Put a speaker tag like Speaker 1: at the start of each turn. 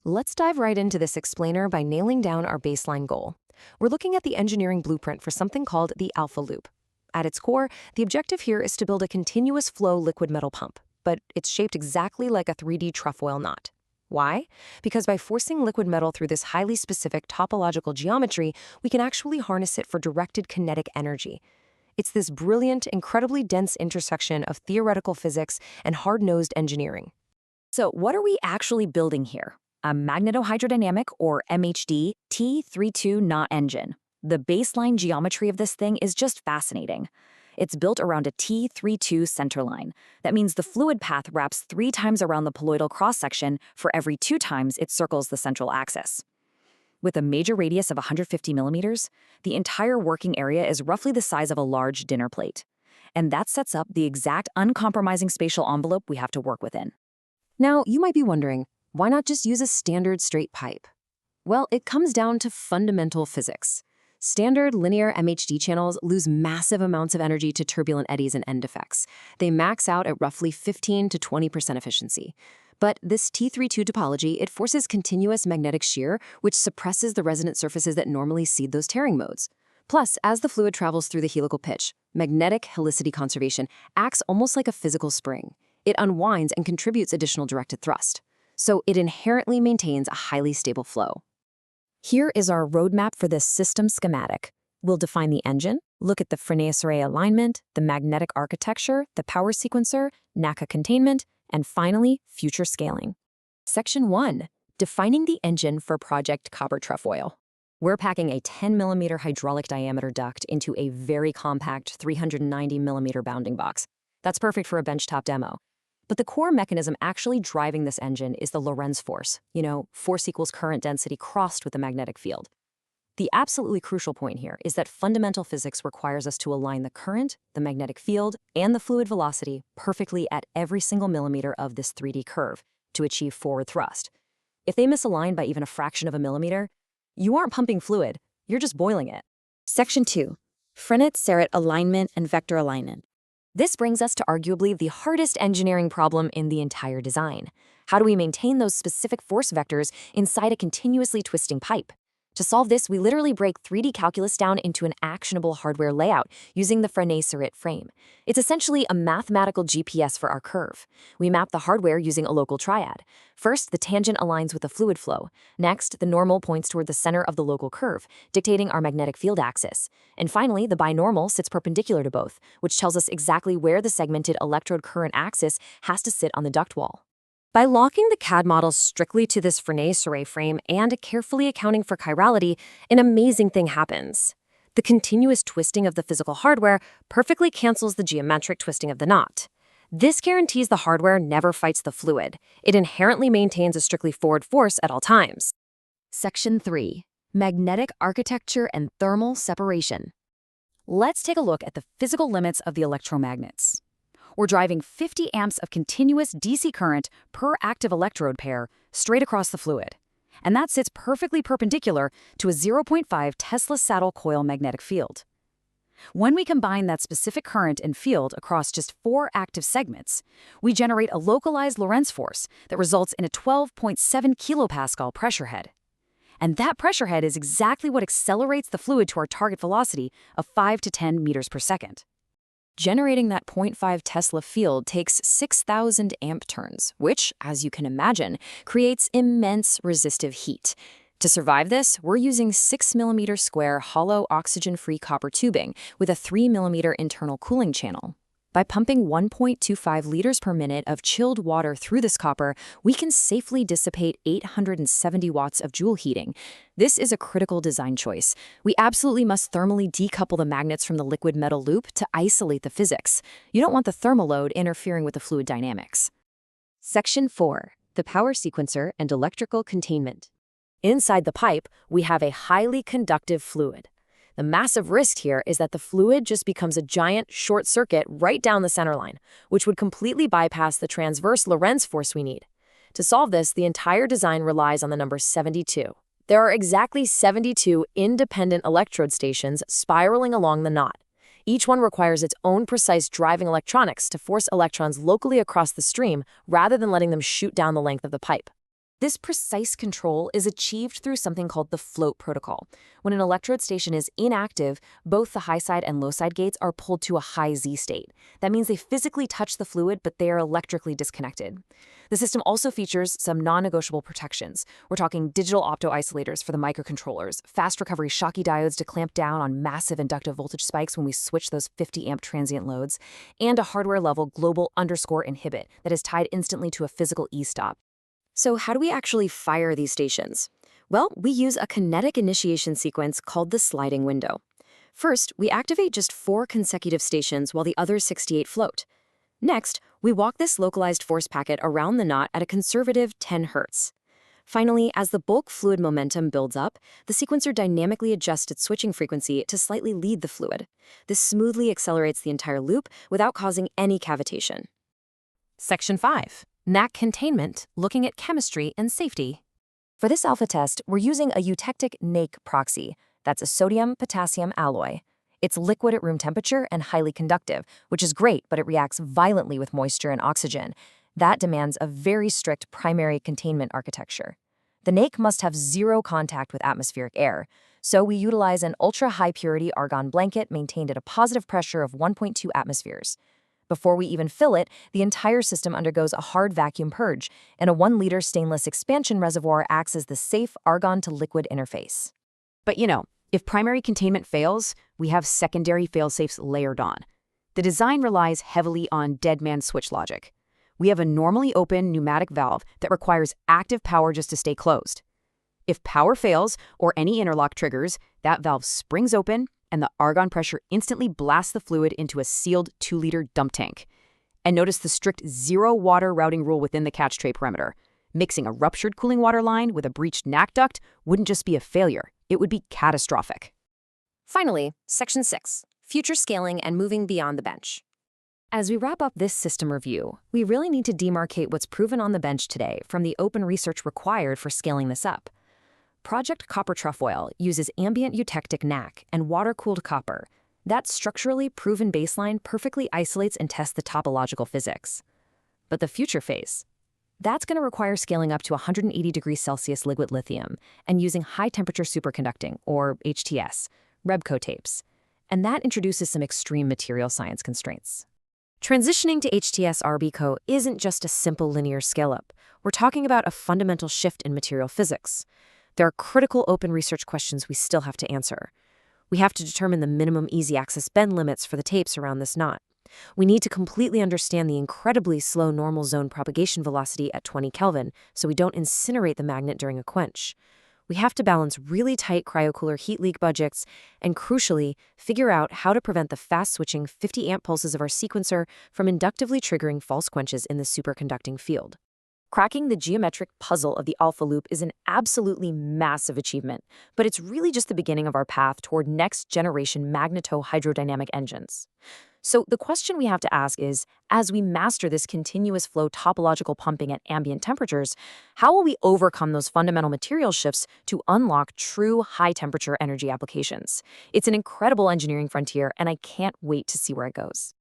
Speaker 1: Let's dive right into this explainer by nailing down our baseline goal. We're looking at the engineering blueprint for something called the alpha loop. At its core, the objective here is to build a continuous flow liquid metal pump, but it's shaped exactly like a 3D trefoil knot. Why? Because by forcing liquid metal through this highly specific topological geometry, we can actually harness it for directed kinetic energy. It's this brilliant, incredibly dense intersection of theoretical physics and hard-nosed engineering.
Speaker 2: So what are we actually building here? A magnetohydrodynamic, or MHD, T32 knot engine. The baseline geometry of this thing is just fascinating. It's built around a T32 centerline. That means the fluid path wraps 3 times around the poloidal cross-section for every 2 times it circles the central axis. With a major radius of 150 millimeters, the entire working area is roughly the size of a large dinner plate. And that sets up the exact uncompromising spatial envelope we have to work within.
Speaker 1: Now, you might be wondering, why not just use a standard straight pipe? Well, it comes down to fundamental physics. Standard linear MHD channels lose massive amounts of energy to turbulent eddies and end effects. They max out at roughly 15 to 20% efficiency. But this T32 topology, it forces continuous magnetic shear, which suppresses the resonant surfaces that normally seed those tearing modes. Plus, as the fluid travels through the helical pitch, magnetic helicity conservation acts almost like a physical spring. It unwinds and contributes additional directed thrust. So it inherently maintains a highly stable flow.
Speaker 2: Here is our roadmap for this system schematic. We'll define the engine, look at the Frenes array alignment, the magnetic architecture, the power sequencer, NACA containment, and finally, future scaling.
Speaker 1: Section 1. Defining the engine for Project Copper Trefoil. We're packing a 10mm hydraulic diameter duct into a very compact 390mm bounding box. That's perfect for a benchtop demo. But the core mechanism actually driving this engine is the Lorentz force. Force equals current density crossed with the magnetic field. The absolutely crucial point here is that fundamental physics requires us to align the current, the magnetic field, and the fluid velocity perfectly at every single millimeter of this 3D curve to achieve forward thrust. If they misalign by even a fraction of a millimeter, you aren't pumping fluid, you're just boiling it.
Speaker 2: Section 2. Frenet-Serret alignment and vector alignment.
Speaker 1: This brings us to arguably the hardest engineering problem in the entire design. How do we maintain those specific force vectors inside a continuously twisting pipe? To solve this, we literally break 3D calculus down into an actionable hardware layout using the Frenet-Serret frame. It's essentially a mathematical GPS for our curve. We map the hardware using a local triad. First, the tangent aligns with the fluid flow. Next, the normal points toward the center of the local curve, dictating our magnetic field axis. And finally, the binormal sits perpendicular to both, which tells us exactly where the segmented electrode current axis has to sit on the duct wall. By locking the CAD model strictly to this Frenet-Serret frame and carefully accounting for chirality, an amazing thing happens. The continuous twisting of the physical hardware perfectly cancels the geometric twisting of the knot. This guarantees the hardware never fights the fluid. It inherently maintains a strictly forward force at all times. Section 3. Magnetic architecture and thermal separation.
Speaker 2: Let's take a look at the physical limits of the electromagnets. We're driving 50 amps of continuous DC current per active electrode pair straight across the fluid. And that sits perfectly perpendicular to a 0.5 Tesla saddle coil magnetic field. When we combine that specific current and field across just 4 active segments, we generate a localized Lorentz force that results in a 12.7 kilopascal pressure head. And that pressure head is exactly what accelerates the fluid to our target velocity of 5 to 10 meters per second. Generating that 0.5 Tesla field takes 6,000 amp turns, which, as you can imagine, creates immense resistive heat. To survive this, we're using 6mm square hollow oxygen-free copper tubing with a 3mm internal cooling channel. By pumping 1.25 liters per minute of chilled water through this copper, we can safely dissipate 870 watts of joule heating. This is a critical design choice. We absolutely must thermally decouple the magnets from the liquid metal loop to isolate the physics. You don't want the thermal load interfering with the fluid dynamics.
Speaker 1: Section 4. The power sequencer and electrical containment. Inside the pipe, we have a highly conductive fluid. The massive risk here is that the fluid just becomes a giant short circuit right down the center line, which would completely bypass the transverse Lorentz force we need. To solve this, the entire design relies on the number 72. There are exactly 72 independent electrode stations spiraling along the knot. Each one requires its own precise driving electronics to force electrons locally across the stream rather than letting them shoot down the length of the pipe. This precise control is achieved through something called the float protocol. When an electrode station is inactive, both the high side and low side gates are pulled to a high Z state. That means they physically touch the fluid, but they are electrically disconnected. The system also features some non-negotiable protections. We're talking digital opto-isolators for the microcontrollers, fast recovery Schottky diodes to clamp down on massive inductive voltage spikes when we switch those 50-amp transient loads, and a hardware-level global underscore inhibit that is tied instantly to a physical E-stop. So how do we actually fire these stations? Well, we use a kinetic initiation sequence called the sliding window. First, we activate just 4 consecutive stations while the other 68 float. Next, we walk this localized force packet around the knot at a conservative 10 Hz. Finally, as the bulk fluid momentum builds up, the sequencer dynamically adjusts its switching frequency to slightly lead the fluid. This smoothly accelerates the entire loop without causing any cavitation. Section 5. NAC containment, looking at chemistry and safety. For this alpha test, we're using a eutectic NAC proxy. That's a sodium-potassium alloy. It's liquid at room temperature and highly conductive, which is great, but it reacts violently with moisture and oxygen. That demands a very strict primary containment architecture. The NAC must have zero contact with atmospheric air, so we utilize an ultra-high purity argon blanket maintained at a positive pressure of 1.2 atmospheres. Before we even fill it, the entire system undergoes a hard vacuum purge, and a 1-liter stainless expansion reservoir acts as the safe argon-to-liquid interface.
Speaker 2: But if primary containment fails, we have secondary failsafes layered on. The design relies heavily on dead man switch logic. We have a normally open pneumatic valve that requires active power just to stay closed. If power fails or any interlock triggers, that valve springs open and the argon pressure instantly blasts the fluid into a sealed 2-liter dump tank. And notice the strict zero water routing rule within the catch tray perimeter. Mixing a ruptured cooling water line with a breached NAC duct wouldn't just be a failure, it would be catastrophic.
Speaker 1: Finally, Section 6, future scaling and moving beyond the bench. As we wrap up this system review, we really need to demarcate what's proven on the bench today from the open research required for scaling this up. Project Copper Trefoil uses ambient eutectic NAC and water-cooled copper. That structurally proven baseline perfectly isolates and tests the topological physics. But the future phase? That's going to require scaling up to 180 degrees Celsius liquid lithium and using high-temperature superconducting, or HTS, Rebco tapes. And that introduces some extreme material science constraints. Transitioning to HTS RBCO isn't just a simple linear scale-up. We're talking about a fundamental shift in material physics. There are critical open research questions we still have to answer. We have to determine the minimum easy-access bend limits for the tapes around this knot. We need to completely understand the incredibly slow normal zone propagation velocity at 20 Kelvin so we don't incinerate the magnet during a quench. We have to balance really tight cryocooler heat leak budgets and, crucially, figure out how to prevent the fast-switching 50-amp pulses of our sequencer from inductively triggering false quenches in the superconducting field. Cracking the geometric puzzle of the alpha loop is an absolutely massive achievement, but it's really just the beginning of our path toward next-generation magneto-hydrodynamic engines. So the question we have to ask is, as we master this continuous flow topological pumping at ambient temperatures, how will we overcome those fundamental material shifts to unlock true high-temperature energy applications? It's an incredible engineering frontier, and I can't wait to see where it goes.